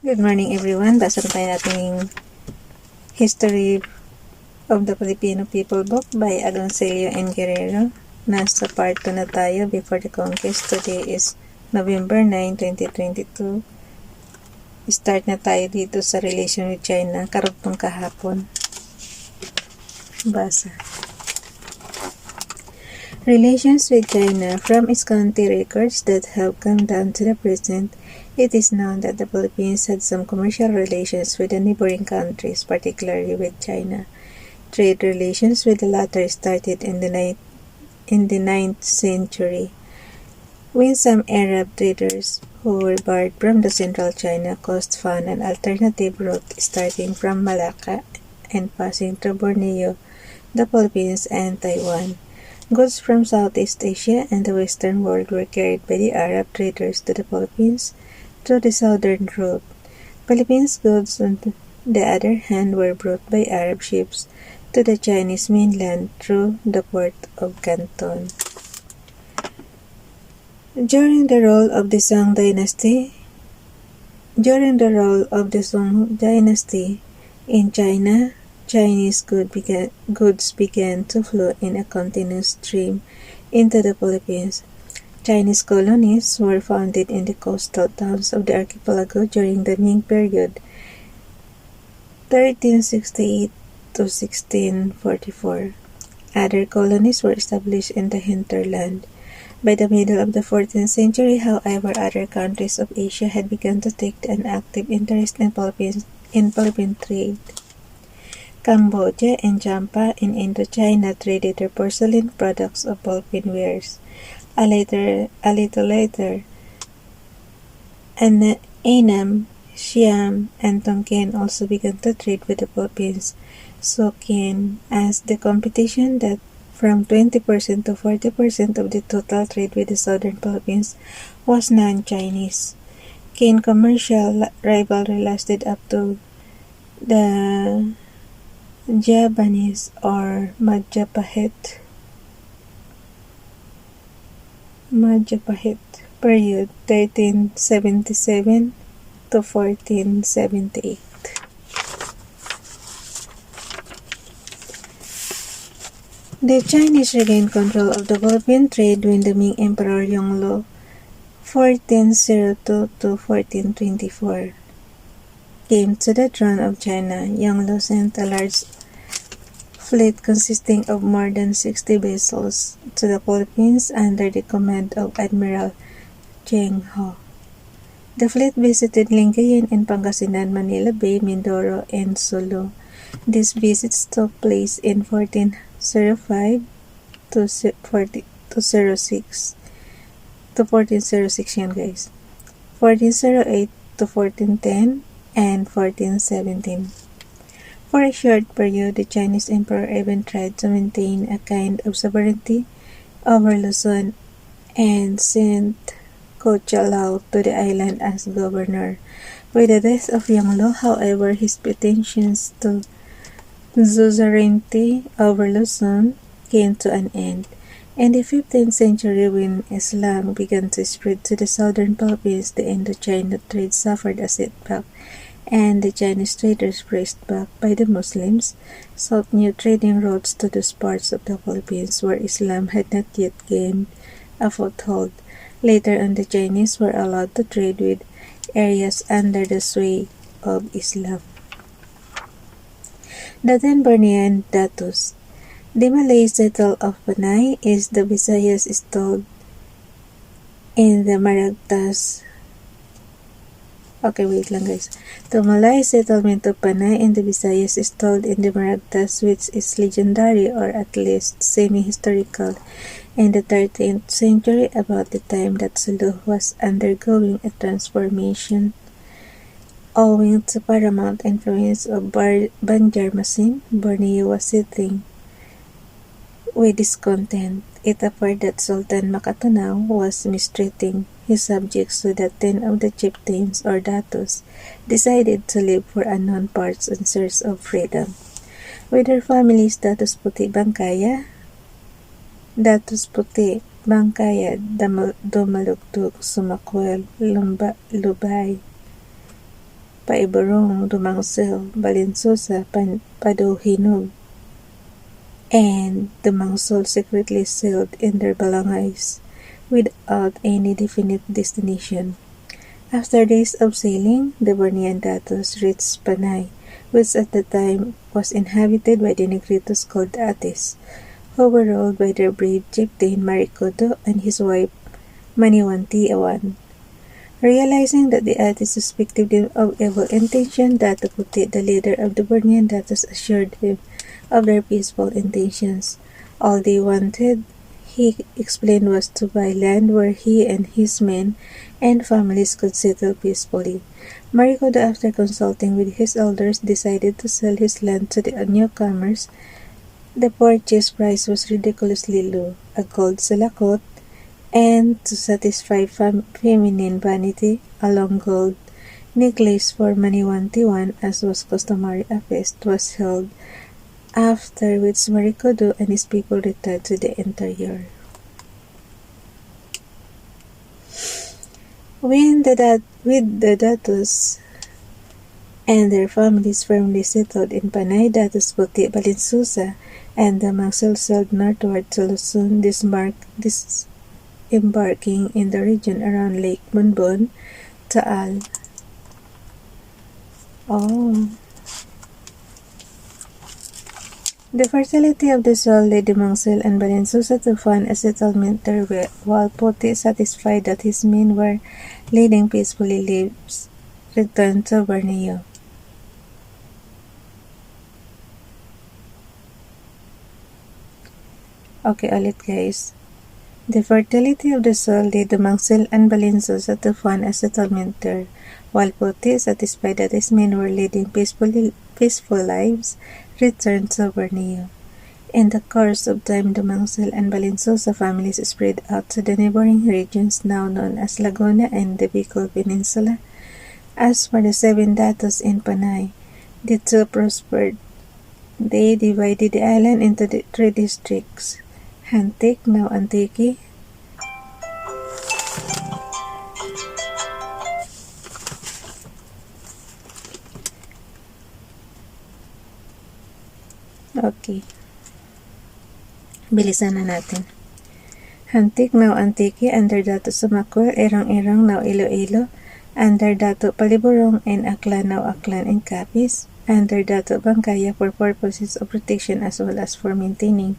Good morning everyone. Basa tayo nating History of the Filipino People book by Agoncillo and Guerrero. Nasa part 2 na tayo, Before the Conquest. Today is November 9, 2022. Start na tayo dito sa relation with China, karugtong kahapon. Basa. Relations with China. From its county records that have come down to the present, it is known that the Philippines had some commercial relations with the neighboring countries, particularly with China. Trade relations with the latter started in the 9th century, when some Arab traders who were barred from the central China coast found an alternative route starting from Malacca and passing through Borneo, the Philippines, and Taiwan. Goods from Southeast Asia and the Western world were carried by the Arab traders to the Philippines through the southern route. Philippines goods, on the other hand, were brought by Arab ships to the Chinese mainland through the port of Canton. During the rule of the Song Dynasty in China, Chinese goods began to flow in a continuous stream into the Philippines. Chinese colonies were founded in the coastal towns of the archipelago during the Ming period, 1368 to 1644. Other colonies were established in the hinterland. By the middle of the 14th century, however, other countries of Asia had begun to take an active interest in Philippine trade. Cambodia and Champa in Indochina traded their porcelain products of Philippine wares. A little later, Annam, Siam, and Tonkin also began to trade with the Philippines, so keen as the competition that from 20% to 40% of the total trade with the southern Philippines was non-Chinese. Keen commercial rivalry lasted up to the Japanese or Majapahit period, 1377 to 1478. The Chinese regained control of the Philippine trade when the Ming Emperor Yongle, 1402 to 1424, came to the throne of China. Yongle sent a large fleet consisting of more than 60 vessels to the Philippines under the command of Admiral Cheng Ho. The fleet visited Lingayen and Pangasinan, Manila Bay, Mindoro, and Sulu. These visits took place in 1405 to 1406 yan guys, 1408 to 1410, and 1417. For a short period, the Chinese emperor even tried to maintain a kind of sovereignty over Luzon and sent Cochalao to the island as governor. With the death of Yongle, however, his pretensions to suzerainty over Luzon came to an end. In the 15th century, when Islam began to spread to the southern Philippines, the Indochina trade suffered a setback, and the Chinese traders, pressed back by the Muslims, sought new trading routes to those parts of the Philippines where Islam had not yet gained a foothold. Later on, the Chinese were allowed to trade with areas under the sway of Islam. The Ten Bornean Datus. The Malay settle of Panay is the Visayas installed in the Maragtas. The Malay settlement of Panay in the Visayas is told in the Maragtas, which is legendary or at least semi-historical, in the 13th century, about the time that Sulu was undergoing a transformation. Owing to paramount influence of Banjarmasin, Borneo was sitting with discontent. It appeared that Sultan Makatunaw was mistreating his subjects, so that 10 of the chieftains or datus decided to leave for unknown parts in search of freedom. With their families, Datus Puti Bangkaya, Dumalugtog, Sumakwel, Lubay, Paibarong, Dumangsel, Balinsusa, Paduhinog, and the Mangsol secretly sailed in their balangays without any definite destination. After days of sailing, the Bornean Datus reached Panay, which at the time was inhabited by the Negritos called Atis, who were ruled by their brave chieftain Maricodo and his wife Maniwanti-awan. Realizing that the Atis suspected him of evil intention, Dato Puti, the leader of the Bornean Datus, assured him of their peaceful intentions. All they wanted, he explained, was to buy land where he and his men and families could settle peacefully. Maricodo, after consulting with his elders, decided to sell his land to the newcomers. The purchase price was ridiculously low, a gold salakot, and to satisfy feminine vanity, a long gold necklace for Maniwantiwan, as was customary. A feast was held, after which Maricodo and his people returned to the interior. With the Datus and their families firmly settled in Panay, Datus Puti, Balinsusa, and the Mangsel sailed northward to Luzon, disembarking in the region around Lake Bonbon, Taal. The fertility of the soil led the Mangsel and Balinsusa to find a settlement there, while Puti, satisfied that his men were leading peacefully lives, returned to Borneo. Okay, ulit guys. The fertility of the soil led the Mangsel and Balinsusa to find a settlement there, while Puti, satisfied that his men were leading peaceful lives, returned to Borneo. In the course of time, the Mangsel and Balinsusa families spread out to the neighboring regions now known as Laguna and the Bicol Peninsula. As for the 7 Datos in Panay, the two prospered. They divided the island into the 3 districts: Hantik, now Antique, okay, bilisan na natin. Hantik, now Antique, under Dato Sumakwel, Erang-Erang, now Iloilo, under Dato Paliburong, and Aklan, now Aklan and Capiz, under Dato Bangkaya for purposes of protection as well as for maintaining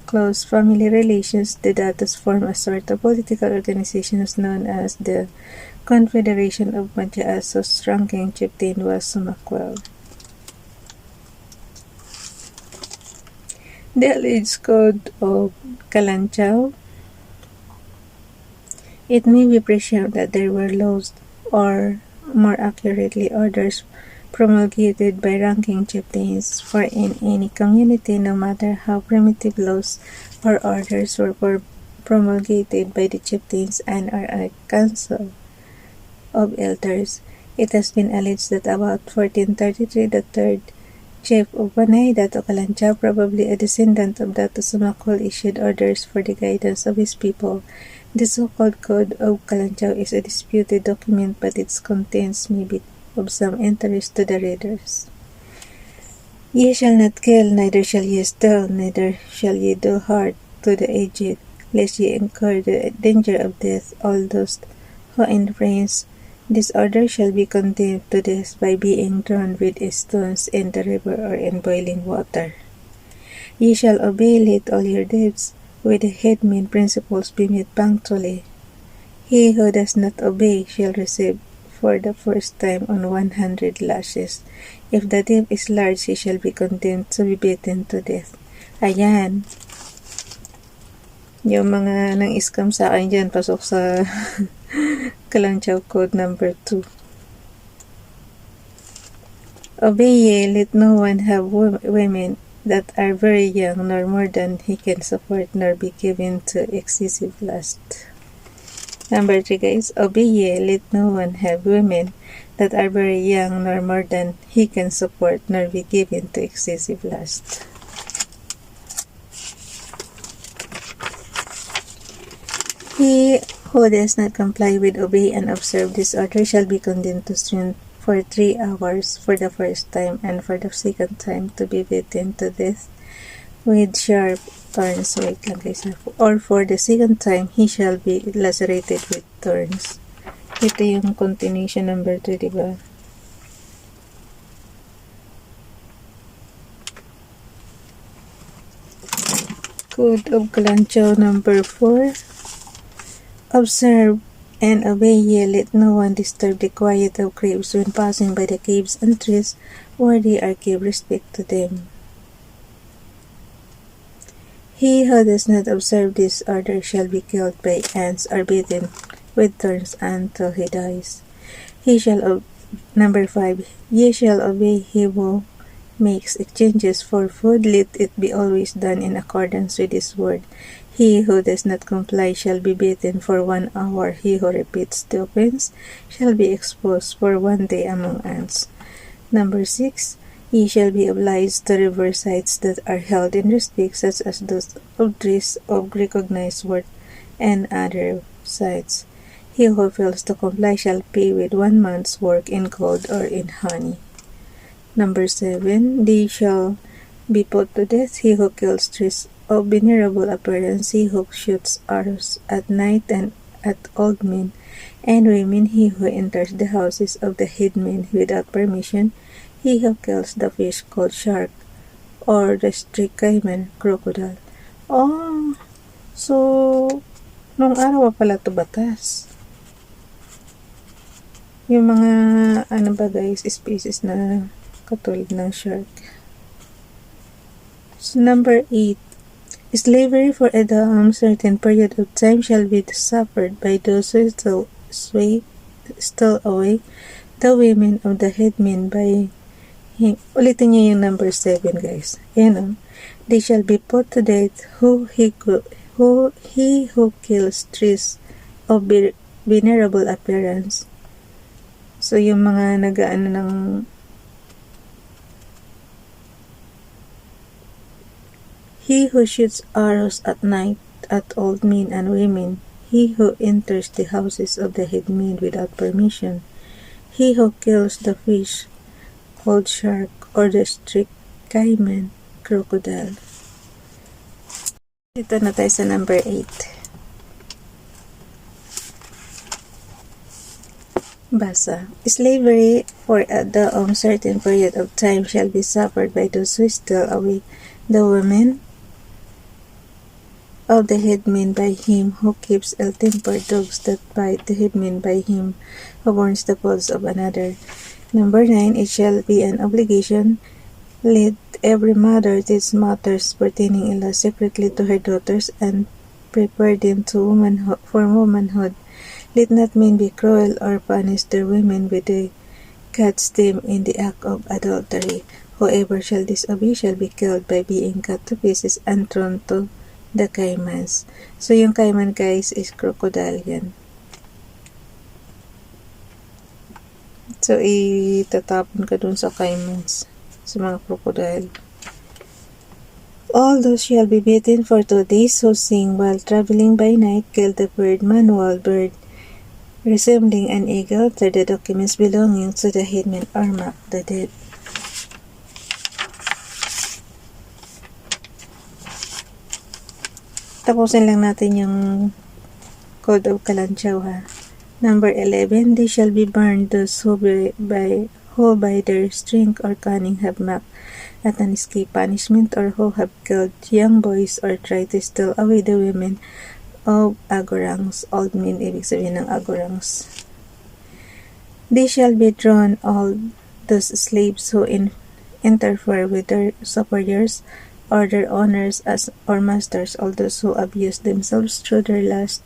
close family relations. The Datos form a sort of political organization known as the Confederation of Madyaas, whose ranking chieftain was Sumakwel. The alleged code of Kalantiyaw. It may be presumed that there were laws, or more accurately orders, promulgated by ranking chieftains, for in any community, no matter how primitive, laws or orders were promulgated by the chieftains and a council of elders. It has been alleged that about 1433, the third chief of Panay, Dato Kalantiyaw, probably a descendant of Dato Sumakwel, issued orders for the guidance of his people. The so-called Code of Kalantiyaw is a disputed document, but its contents may be of some interest to the readers. Ye shall not kill, neither shall ye steal, neither shall ye do hurt to the aged, lest ye incur the danger of death. All those who infringe this order shall be condemned to death by being drowned with stones in the river or in boiling water. Ye shall obey, let all your deeds with the headman principles be made punctually. He who does not obey shall receive for the first time on 100 lashes. If the debt is large, he shall be condemned to be beaten to death. Ayan. Yung mga nang-scam sa akin dyan, pasok sa Kalantiyaw Code number 2. Obey ye, let no one have women that are very young, nor more than he can support, nor be given to excessive lust. Number 3 guys, obey ye, let no one have women that are very young, nor more than he can support, nor be given to excessive lust. He who does not comply with, obey, and observe this order shall be condemned to strain for 3 hours for the first time, and for the second time to be beaten to death with sharp thorns. Wait lang guys. Or for the second time, he shall be lacerated with thorns. Ito yung continuation number 2, diba? Code of Kalantiyaw number 4. Observe and obey ye, let no one disturb the quiet of graves when passing by the caves and trees where they are, give respect to them. He who does not observe this order shall be killed by ants or beaten with thorns until he dies. Number 5. Ye shall obey him who makes exchanges for food, let it be always done in accordance with his word. He who does not comply shall be beaten for 1 hour. He who repeats the offense shall be exposed for 1 day among ants. Number 6. Ye shall be obliged to revere sites that are held in respect, such as those of trees of recognized worth and other sites. He who fails to comply shall pay with 1 month's work in gold or in honey. Number 7. They shall be put to death, he who kills trees of venerable appearance, he who shoots arrows at night and at old men and women, he who enters the houses of the headmen without permission, he who kills the fish called shark, or the strict cayman, crocodile. Oh, so, nung araw pala to batas. Yung mga, species na katulad ng shark. So, number 8. Slavery for a certain period of time shall be suffered by those who stole away the women of the headmen by him. Ulitin niyo yung number 7, guys. Ayan, They shall be put to death he who kills trees of venerable appearance. So, yung mga nagaano ng he who shoots arrows at night at old men and women, he who enters the houses of the headmen without permission, he who kills the fish called shark, or the strict cayman, crocodile. Dito na tayo sa number 8. Basa. Slavery for a certain period of time shall be suffered by those who steal away the women of the headman by him who keeps ill-tempered dogs that bite the headman by him who burns the clothes of another. Number 9. It shall be an obligation, let every mother teach matters pertaining in law secretly to her daughters and prepare them to for womanhood. Let not men be cruel or punish their women with the catch them in the act of adultery. Whoever shall disobey shall be killed by being cut to pieces and thrown to the caymans. So, yung cayman, guys, is crocodile yan. So, itatapon ka dun sa caymans, sa mga crocodile. All those shall be beaten for 2 days who sing while traveling by night, kill the bird, manual bird, resembling an eagle, tear the documents belonging to the headman, or mark the dead. Tapusin lang natin yung Code of Kalantiyaw, ha. Number 11. They shall be burned those who by their strength or cunning have mocked at an escape punishment, or who have killed young boys or tried to steal away the women of agorangs. Old men, ibig sabihin ng agorangs. They shall be drawn all those slaves who interfere with their superiors or their owners or masters, all those who abuse themselves through their lust,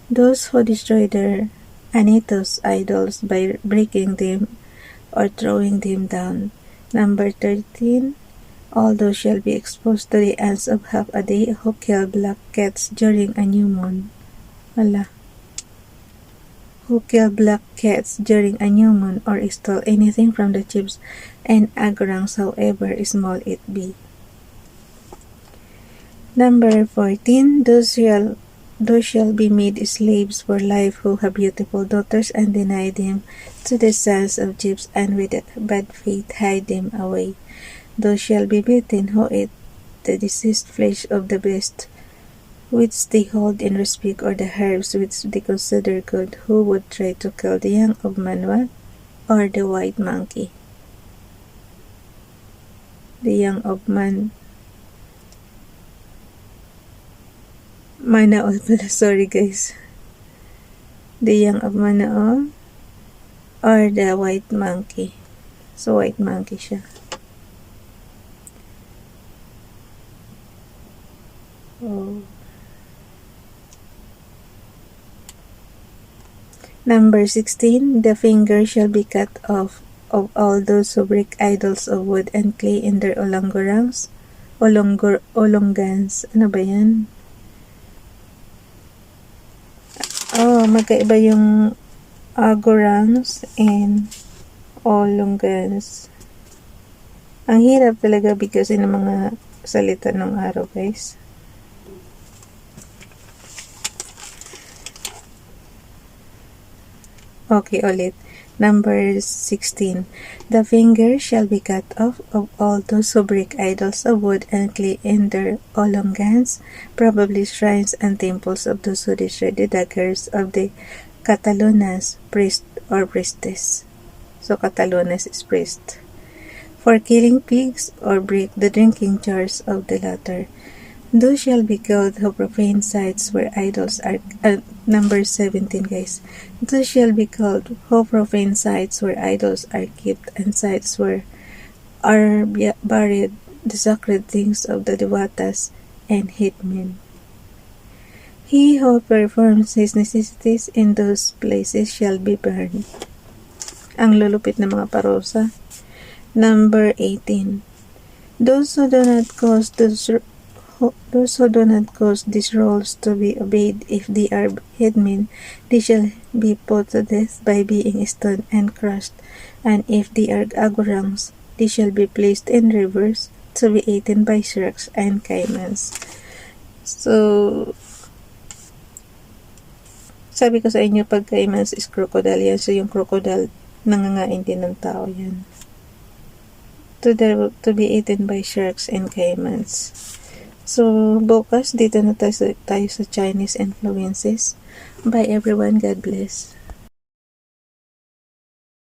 those who destroy their anitos idols by breaking them or throwing them down. Number 13. All those shall be exposed to the ants of half a day who kill black cats during a new moon. Who kill black cats during a new moon, or stole anything from the chiefs and agorangs, however small it be. Number 14. Those shall Those shall be made slaves for life who have beautiful daughters and deny them to the sons of Jews and with bad faith hide them away. Those shall be beaten who eat the deceased flesh of the beast which they hold in respect, or the herbs which they consider good, who would try to kill the young of Manuel or the white monkey. The young of Manaol pala, sorry guys. The young of Manaol or the white monkey. So white monkey siya. Oh. Number 16. The finger shall be cut off of all those who break idols of wood and clay in their olongans. Ano ba yan? Oh, magkaiba yung agorangs and olongans. Ang hirap talaga bigkasin ng mga salita ng araw, guys. Okay, ulit. Number 16. The finger shall be cut off of all those who break idols of wood and clay in their olongans, probably shrines and temples of those who destroy the daggers of the katalonas, priest or priestess. So, katalonas is priest. For killing pigs or break the drinking jars of the latter. Those shall be killed who profane sites where idols are... number 17, guys. Those shall be killed who profane sites where idols are kept and sites where are buried the sacred things of the devatas and hitmen. He who performs his necessities in those places shall be burned. Ang lulupit na mga parusa. Number 18. Those who do not cause these rules to be obeyed, if they are headmen, they shall be put to death by being stoned and crushed, and if they are agorangs, they shall be placed in rivers to be eaten by sharks and caymans. So, sabi ko sa inyo, pag caymans is crocodile yan, so yung crocodile, nangangain din ng tao yan. To be eaten by sharks and caymans. So, bukas, dito na tayo sa Chinese influences. Bye everyone. God bless.